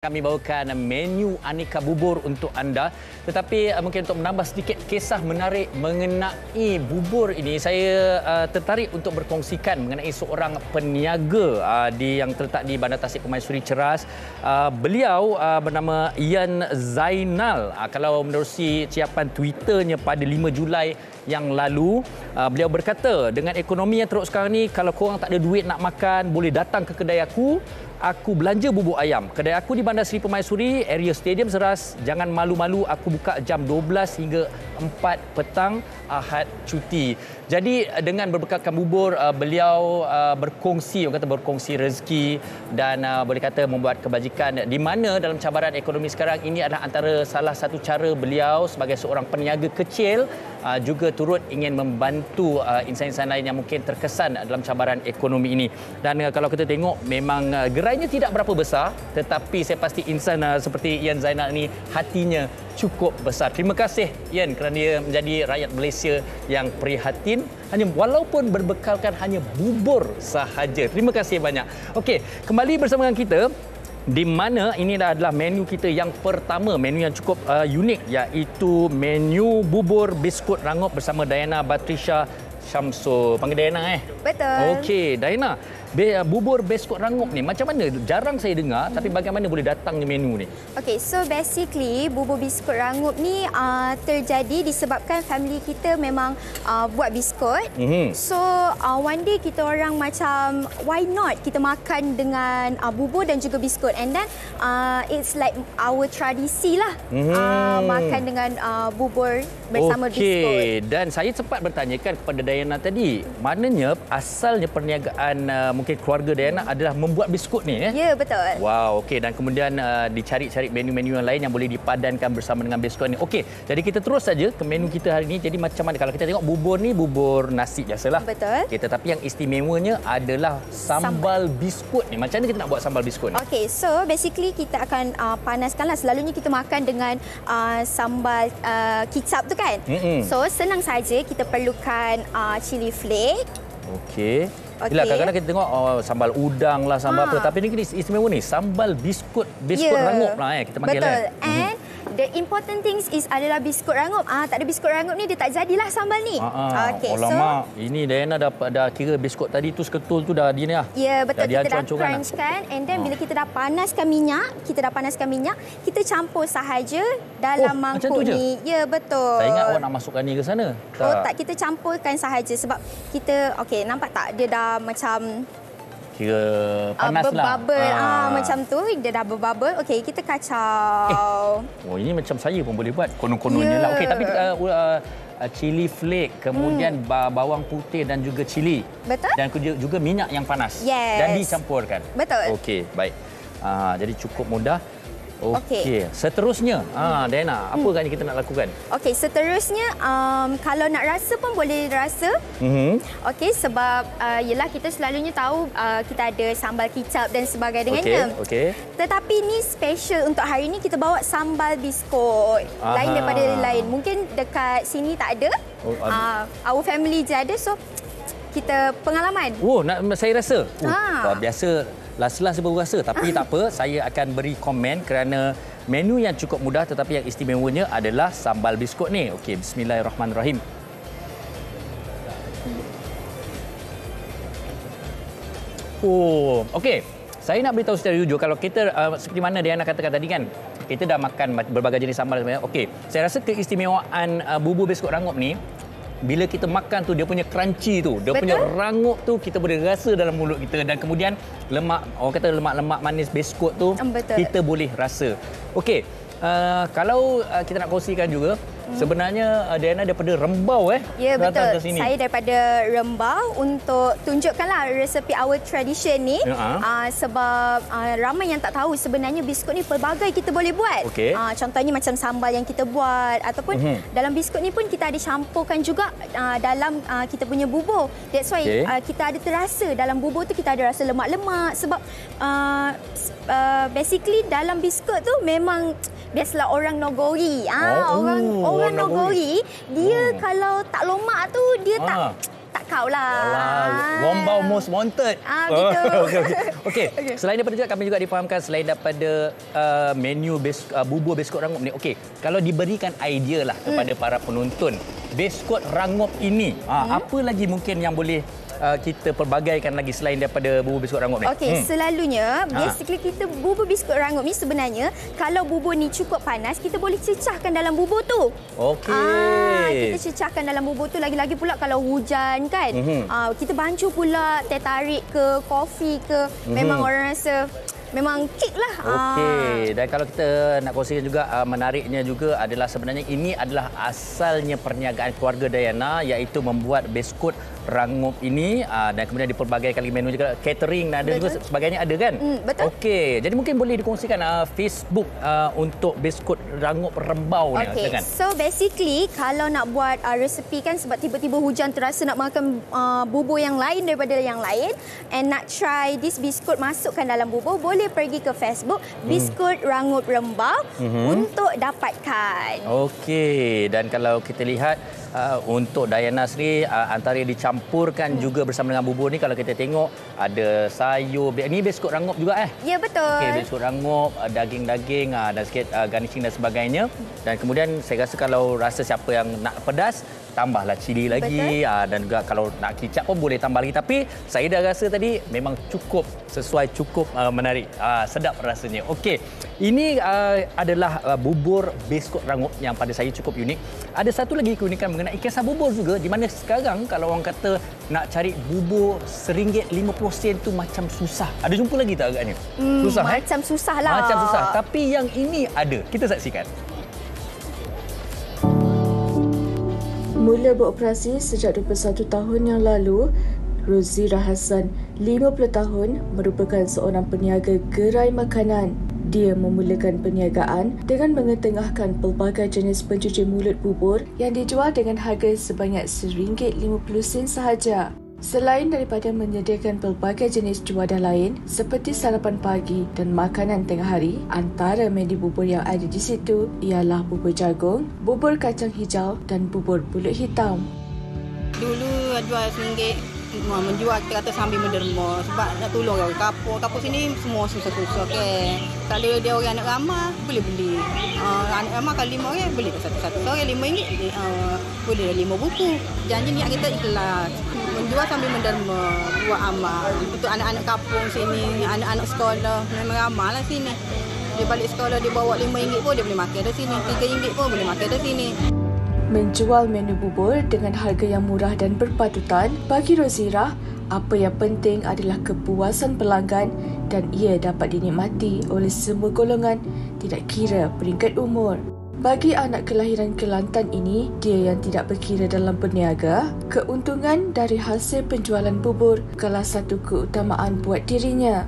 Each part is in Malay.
Kami bawakan menu aneka bubur untuk anda. Tetapi mungkin untuk menambah sedikit kisah menarik mengenai bubur ini, saya tertarik untuk berkongsikan mengenai seorang peniaga yang terletak di Bandar Tasik Permaisuri Ceras. Beliau bernama Ian Zainal. Kalau menerusi siapan Twitternya pada 5 Julai yang lalu, beliau berkata, dengan ekonomi yang teruk sekarang ni, kalau korang tak ada duit nak makan, boleh datang ke kedai aku belanja bubur ayam. Kedai aku di Bandar Seri Permaisuri, area Stadium Ceras. Jangan malu-malu, aku buka jam 12 hingga 4 petang, Ahad cuti. Jadi dengan berbekalkan bubur, beliau berkongsi rezeki dan boleh kata membuat kebajikan, di mana dalam cabaran ekonomi sekarang ini adalah antara salah satu cara beliau sebagai seorang peniaga kecil juga turut ingin membantu insan-insan lain yang mungkin terkesan dalam cabaran ekonomi ini. Dan kalau kita tengok, memang gerainya tidak berapa besar, tetapi saya pasti insan seperti Ian Zainal ini hatinya cukup besar. Terima kasih Ian kerana dia menjadi rakyat Malaysia yang prihatin, hanya walaupun berbekalkan hanya bubur sahaja. Terima kasih banyak. Okey, kembali bersama dengan kita, di mana ini adalah menu kita yang pertama, menu yang cukup unik, iaitu menu bubur biskut rangup bersama Diana Batrisha Syamsul. Panggil Diana Betul. Okey, Diana, bubur biskut rangup ni macam mana? Jarang saya dengar, tapi bagaimana boleh datangnya menu ni? Okay, so basically bubur biskut rangup ni terjadi disebabkan family kita memang buat biskut. So one day kita orang macam, why not kita makan dengan bubur dan juga biskut, and then it's like our tradisi lah, makan dengan bubur bersama biskut. Dan saya sempat bertanyakan kepada Diana tadi, maknanya asalnya perniagaan mungkin keluarga Diana adalah membuat biskut ni, Ya, betul. Wow, okey. Dan kemudian dicari-cari menu-menu yang lain yang boleh dipadankan bersama dengan biskut ni. Okey, jadi kita terus saja ke menu kita hari ini. Jadi macam mana kalau kita tengok bubur ni, bubur nasi biasalah. Betul. Okay, tetapi yang istimewanya adalah sambal biskut ni. Macam mana kita nak buat sambal biskut ni? Okey, so basically kita akan panaskanlah. Selalunya kita makan dengan sambal kicap tu kan. So senang saja, kita perlukan cili flake. Okey. Yelah, kadang-kadang kita tengok sambal udang lah, sambal apa. Tapi ni istimewa ni, sambal biskut rangup lah kita panggil. Betul. And the important things is adalah biskut rangup. Tak ada biskut rangup ni, dia tak jadilah sambal ni. Okey, alamak, ini Diana dah kira biskut tadi tu seketul tu dah dia ni lah. Ya, betul. Kita dah crunch kan. And then bila kita dah panaskan minyak, kita campur sahaja dalam mangkuk ni. Ya, betul. Saya ingat awak nak masukkan ni ke sana. Tak, kita campurkan sahaja sebab kita, okey, nampak tak? Dia dah macam kira panas lah. Berbubble. Macam tu, dia dah berbubble. Okey, kita kacau. Ini macam saya pun boleh buat. Konon-kononnya lah. Okey, tapi cili flake, kemudian bawang putih dan juga cili. Betul. Dan juga minyak yang panas. Yes. Dan dicampurkan. Betul. Okey, baik. Jadi cukup mudah. Okey. Seterusnya, Diana, apa kan kita nak lakukan? Okey, seterusnya kalau nak rasa pun boleh rasa. Okey, sebab yelah kita selalunya tahu kita ada sambal kicap dan sebagainya. Okey. Tetapi ni special untuk hari ni, kita bawa sambal biskut. Lain daripada lain. Mungkin dekat sini tak ada. Our family je ada, so kita pengalaman. Saya rasa. Biasa last-last saya baru rasa, tapi tak apa, saya akan beri komen kerana menu yang cukup mudah tetapi yang istimewanya adalah sambal biskut ni. Okey, bismillahirrahmanirrahim. Okey. Saya nak beritahu secara jujur, kalau kita seperti mana Diana katakan tadi kan, kita dah makan berbagai jenis sambal sebenarnya. Okey, saya rasa keistimewaan bubur biskut rangup ni, bila kita makan tu, dia punya crunchy tu, dia punya rangup tu, kita boleh rasa dalam mulut kita. Dan kemudian lemak, orang kata lemak-lemak manis biskut tu, kita boleh rasa. Okey, kalau kita nak kongsikan juga, sebenarnya Diana daripada Rembau Ya, betul. Saya daripada Rembau untuk tunjukkanlah resepi our tradition ni. Sebab ramai yang tak tahu sebenarnya biskut ni pelbagai kita boleh buat. Contohnya macam sambal yang kita buat, ataupun dalam biskut ni pun kita ada campurkan juga dalam kita punya bubur. That's why kita ada terasa dalam bubur tu, kita ada rasa lemak-lemak. Sebab basically dalam biskut tu memang biasalah orang Nogori. Orang Nogori, dia kalau tak lomak tu, dia tak out lah. Rombau most wanted. Betul. Okey. Selain daripada juga, kami juga difahamkan selain daripada menu bubur biskut rangup ni. Okey, kalau diberikan idea lah kepada para penonton, biskut rangup ini, apa lagi mungkin yang boleh kita perbagaikan lagi selain daripada bubur biskut rangup ni? Okey, selalunya basically kita bubur biskut rangup ni sebenarnya kalau bubur ni cukup panas, kita boleh cecahkan dalam bubur tu. Okey. Kita cecahkan dalam bubur tu, lagi-lagi pula kalau hujan kan. Kita bancuh pula teh tarik ke kopi ke, memang orang rasa memang kick lah. Okey, dan kalau kita nak kongsikan juga menariknya juga adalah sebenarnya ini adalah asalnya perniagaan keluarga Diana, iaitu membuat biskut rangup ini dan kemudian dipelbagaikan lagi menu juga catering dan ada juga sebagainya ada kan? Betul. Okey, jadi mungkin boleh dikongsikan Facebook untuk biskut rangup rembau ni. Okey, so basically kalau nak buat resepi kan sebab tiba-tiba hujan terasa nak makan bubur yang lain daripada yang lain and nak try this biskut masukkan dalam bubur, boleh pergi ke Facebook biskut rangup rembau untuk dapatkan. Okey, dan kalau kita lihat untuk Diana sendiri antara dicampurkan juga bersama dengan bubur ni, kalau kita tengok ada sayur, ni biskut rangup juga Ya, betul. Okey, biskut rangup, daging-daging dan sikit garnishing dan sebagainya. Dan kemudian saya rasa kalau rasa siapa yang nak pedas, tambahlah cili lagi dan juga kalau nak kicap pun boleh tambah lagi, tapi saya dah rasa tadi memang cukup sesuai, cukup menarik, sedap rasanya. Okey, ini adalah bubur biskut rangup yang pada saya cukup unik. Ada satu lagi keunikan mengenai kisah bubur juga, di mana sekarang kalau orang kata nak cari bubur RM1.50 tu macam susah. Ada jumpa lagi tak agaknya? Susah macam susah lah. Macam susah, tapi yang ini ada. Kita saksikan. Mula beroperasi sejak 21 tahun yang lalu, Rozira Hassan, 50 tahun, merupakan seorang peniaga gerai makanan. Dia memulakan perniagaan dengan mengetengahkan pelbagai jenis pencuci mulut bubur yang dijual dengan harga sebanyak RM1.50 sahaja. Selain daripada menyediakan pelbagai jenis juadah lain seperti sarapan pagi dan makanan tengah hari, antara menu bubur yang ada di situ ialah bubur jagung, bubur kacang hijau dan bubur pulut hitam. Dulu jual RM1, menjual kita kata sambil menderma sebab nak tolong orang kapur sini semua susah-susah ke. Kalau dia orang nak ramah boleh beli. Anak ramah kalau 5 orang boleh satu-satu orang RM5 boleh 5 buku. Janji niat kita ikhlas. Menjual sambil menderma, buat amal. Untuk anak-anak kampung sini, anak-anak sekolah memang ramah lah sini. Dia balik sekolah dia bawa RM5 pun dia boleh makan dari sini, RM3 pun boleh makan dari sini. Menjual menu bubur dengan harga yang murah dan berpatutan, bagi Rozira, apa yang penting adalah kepuasan pelanggan dan ia dapat dinikmati oleh semua golongan, tidak kira peringkat umur. Bagi anak kelahiran Kelantan ini, dia yang tidak berkira dalam berniaga, keuntungan dari hasil penjualan bubur adalah satu keutamaan buat dirinya.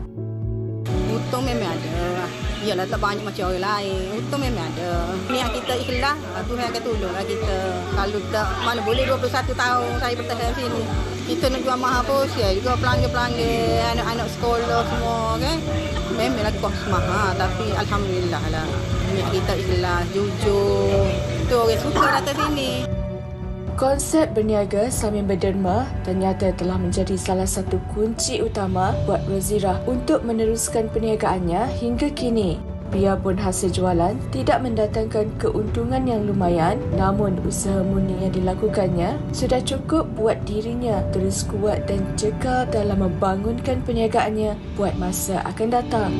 Untung memang ada. Yalah, tak banyak macam orang lain. Untung memang ada. Niat kita ikhlas, Tuhan akan tolonglah kita. Kalau tak, mana boleh 21 tahun saya bertahan sini. Kita nak jual mahal pun, saya juga pelanggan-pelanggan, anak-anak sekolah semua kan. Memanglah kos mahal, tapi alhamdulillah lah. Niat kita ikhlas, jujur. Tu orang suka datang sini. Konsep berniaga sambil berderma ternyata telah menjadi salah satu kunci utama buat Rozira untuk meneruskan perniagaannya hingga kini. Biarpun hasil jualan tidak mendatangkan keuntungan yang lumayan, namun usaha murni yang dilakukannya sudah cukup buat dirinya terus kuat dan kekal dalam membangunkan perniagaannya buat masa akan datang.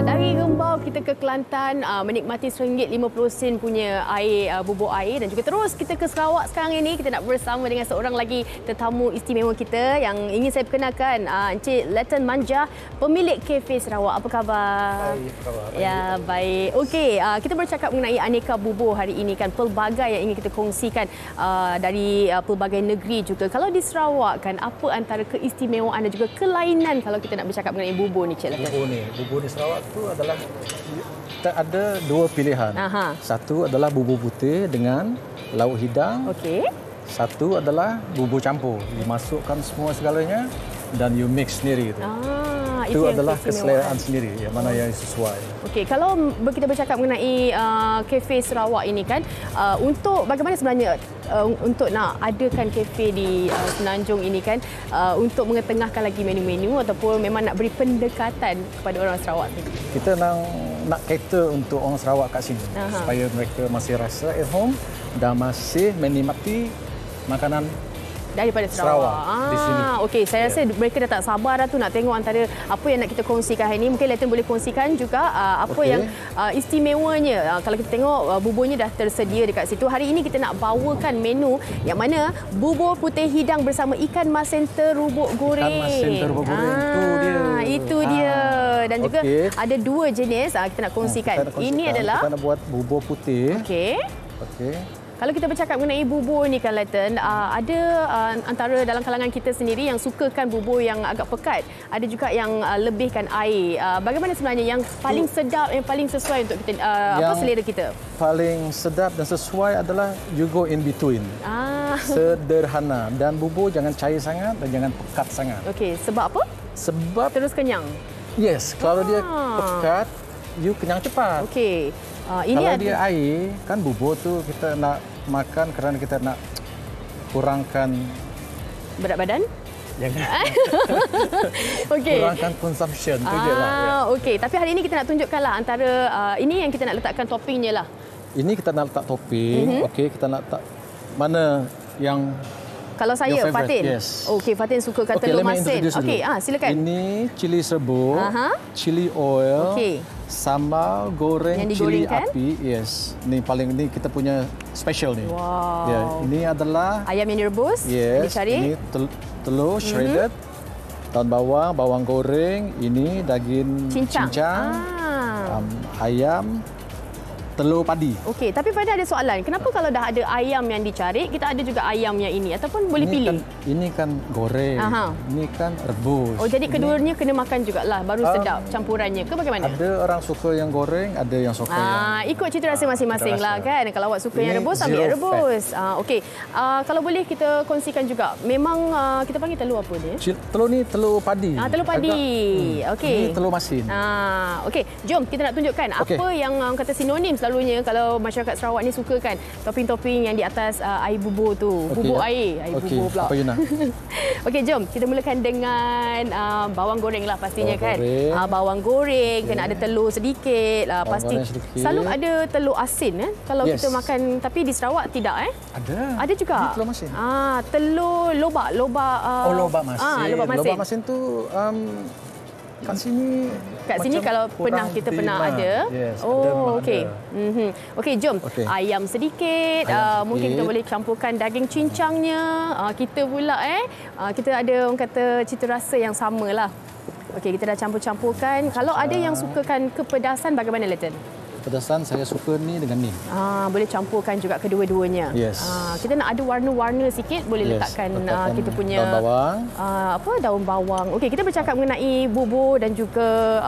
Dari Rembau kita ke Kelantan menikmati RM1.50 punya air, bubur air, dan juga terus kita ke Sarawak sekarang ini. Kita nak bersama dengan seorang lagi tetamu istimewa kita yang ingin saya perkenalkan, Encik Letton Manja, pemilik Cafe Sarawak. Apa khabar? Baik, apa khabar? Ya, baik. Okey, kita bercakap mengenai aneka bubur hari ini kan, pelbagai yang ingin kita kongsikan dari pelbagai negeri juga. Kalau di Sarawak kan, apa antara keistimewaan dan juga kelainan kalau kita nak bercakap mengenai bubur ni, Cik Letton? Bubur ni Sarawak tu adalah kita ada dua pilihan. Satu adalah bubur putih dengan lauk hidang. Okey. Satu adalah bubur campur. Dimasukkan semua segalanya dan you mix sendiri gitu. itu adalah keselera sendiri, yang mana yang sesuai. Okey, kalau kita bercakap mengenai kafe Sarawak ini kan, untuk bagaimana sebenarnya untuk nak adakan kafe di Semenanjung ini kan, untuk mengetengahkan lagi menu-menu ataupun memang nak beri pendekatan kepada orang Sarawak tu? Kita nak cater untuk orang Sarawak kat sini supaya mereka masih rasa at home dan masih menikmati makanan daripada Sarawak. Di sini. Okey, saya rasa mereka dah tak sabar dah tu nak tengok antara apa yang nak kita kongsikan hari ini. Mungkin Leighton boleh kongsikan juga apa yang istimewanya. Kalau kita tengok buburnya dah tersedia dekat situ. Hari ini kita nak bawakan menu yang mana bubur putih hidang bersama ikan masin terubuk goreng. Ikan masin terubuk goreng, itu dia. Dan juga ada 2 jenis kita nak kongsikan. Ini adalah kita nak buat bubur putih. Okey. Kalau kita bercakap mengenai bubur ni kan Leighton, ada antara dalam kalangan kita sendiri yang sukakan bubur yang agak pekat. Ada juga yang lebihkan air. Bagaimana sebenarnya yang paling sedap, yang paling sesuai untuk kita, selera kita? Paling sedap dan sesuai adalah you go in between. Sederhana. Dan bubur jangan cair sangat dan jangan pekat sangat. Okey, sebab apa? Sebab terus kenyang. Yes, kalau dia pekat, you kenyang cepat. Okey. Kalau dia air, kan bubur tu kita nak makan kerana kita nak kurangkan berat badan? Jangan. Okey. Kurangkan consumption tu je lah. Ya. Okey, tapi hari ini kita nak tunjukkanlah antara ini yang kita nak letakkan toppingnya lah. Ini kita nak letak topping. Okey, kita nak letak mana yang kalau saya Fatin. Yes. Okey, Fatin sukakan telur masin. Okey, silakan. Ini cili serbuk, cili oil, sambal goreng cili api. Yes. Ini kita punya special ni. Wow. Ya, ini adalah ayam yang direbus, yes, dicari. Ini telur shredded, daun bawang goreng, ini daging cincang, ayam, telur padi. Okey, tapi pada ada soalan. Kenapa kalau dah ada ayam yang dicari, kita ada juga ayam yang ini ataupun boleh pilih? Ini kan goreng. Ini kan rebus. Oh, jadi keduanya kena makan jugalah baru sedap campurannya ke bagaimana? Ada orang suka yang goreng, ada yang suka yang ikut cita rasa masing-masing lah kan. Kalau awak suka yang rebus, ambil rebus. Okey. Kalau boleh kita kongsikan juga. Memang kita panggil telur apa dia? Telur ni telur padi. Telur padi. Okey. Ini telur masin. Okey, jom kita nak tunjukkan apa yang kata sinonim selalunya kalau masyarakat Sarawak ni suka kan topping-topping yang di atas air bubur tu. Bubur air bubur pula. Apa you nak? Okey, jom kita mulakan dengan bawang goreng lah pastinya kan. Bawang goreng, kena ada telur sedikit. Pasti selalu ada telur asin kalau kita makan, tapi di Sarawak tidak Ada. Ada juga. Ini telur masin. Telur lobak. Lobak masin. Lobak masin. Lobak masin tu kat sini kalau kita pernah ada. Yes, okey. Okey, jom. Ayam sedikit, mungkin kita boleh campurkan daging cincangnya. Kita pula kita ada orang kata cita rasa yang samalah. Okey, kita dah campur-campurkan. Kalau ada yang sukakan kepedasan, bagaimana Leighton? Pedasan saya suka ni dengan ni. Boleh campurkan juga kedua-duanya. Yes. Kita nak ada warna-warna sikit, boleh letakkan kita punya daun bawang. Daun bawang. Okey, kita bercakap mengenai bubur dan juga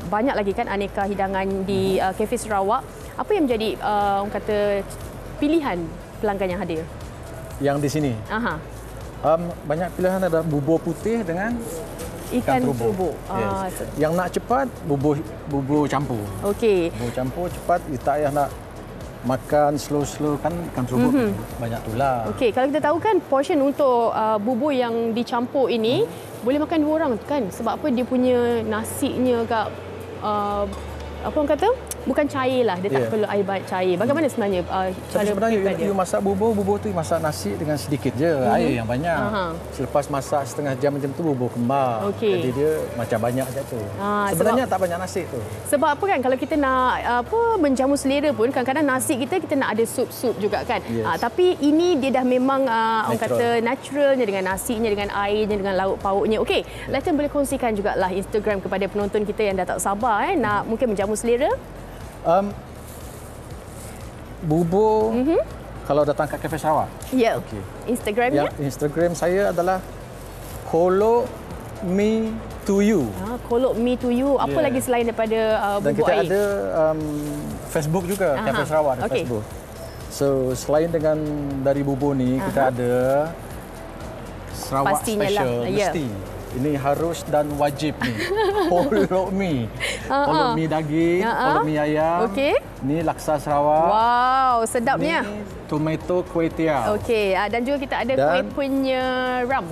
banyak lagi kan aneka hidangan di Cafe Sarawak. Apa yang menjadi orang kata pilihan pelanggan yang hadir? Yang di sini. Banyak pilihan, ada bubur putih dengan ikan terubuk. Yes. Yang nak cepat, bubur campur. Okey. Bubur campur cepat, kita tak payah nak makan slow-slow kan ikan terubuk banyak tulah. Okey, kalau kita tahu kan portion untuk bubur yang dicampur ini boleh makan 2 orang kan? Sebab apa dia punya nasinya agak apa orang kata? Bukan cair lah, dia tak perlu air banyak cair. Bagaimana sebenarnya cara sebenarnya you masak bubur tu masak nasi dengan sedikit je, air yang banyak. Selepas masak setengah jam macam tu bubur kembang. Jadi dia macam banyak je tu. Sebenarnya tak banyak nasi tu. Sebab apa kan kalau kita nak menjamu selera pun kadang-kadang nasi kita nak ada sup-sup juga kan. Tapi ini dia dah memang orang kata naturalnya dengan nasinya, dengan airnya, dengan lauk pauknya. Okey, Leighton boleh kongsikan jugalah Instagram kepada penonton kita yang dah tak sabar nak mungkin menjamu selera. Bubur kalau datang kat Cafe Sarawak. Ya. Okay. Instagramnya? Instagram saya adalah Kolok Me To You. Kolok Me To You. Apa lagi selain daripada bubur air? Dan kita ada Facebook juga, Cafe Sarawak ada Facebook. So selain dengan dari bubur ni kita ada Sarawak pastinya Special lah. mesti. Ini harus dan wajib ni. Holok mi. Holok mi daging, holok mi ayam. Okey. Ni laksa Sarawak. Wow, sedapnya. Ni tomato kuih tiaw. Okey, dan juga kita ada kuih penyeram.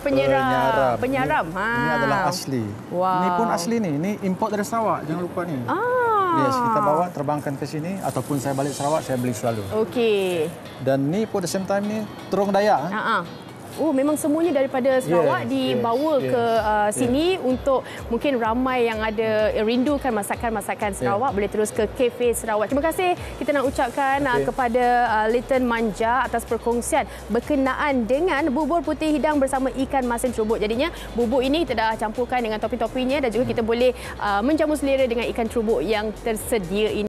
Penyeram. Ini adalah asli. Wow. Ini pun asli ni. Ini import dari Sarawak, jangan lupa ni. Yes, kita bawa terbangkan ke sini ataupun saya balik Sarawak saya beli selalu. Okey. Dan ni pun the same time ni terung Dayak. Oh, memang semuanya daripada Sarawak dibawa ke sini untuk mungkin ramai yang ada rindukan masakan-masakan Sarawak boleh terus ke Cafe Sarawak. Terima kasih kita nak ucapkan kepada Leighton Manja atas perkongsian berkenaan dengan bubur putih hidang bersama ikan masin terubuk. Jadinya bubur ini kita dah campurkan dengan topping-toppingnya dan juga kita boleh menjamu selera dengan ikan terubuk yang tersedia ini.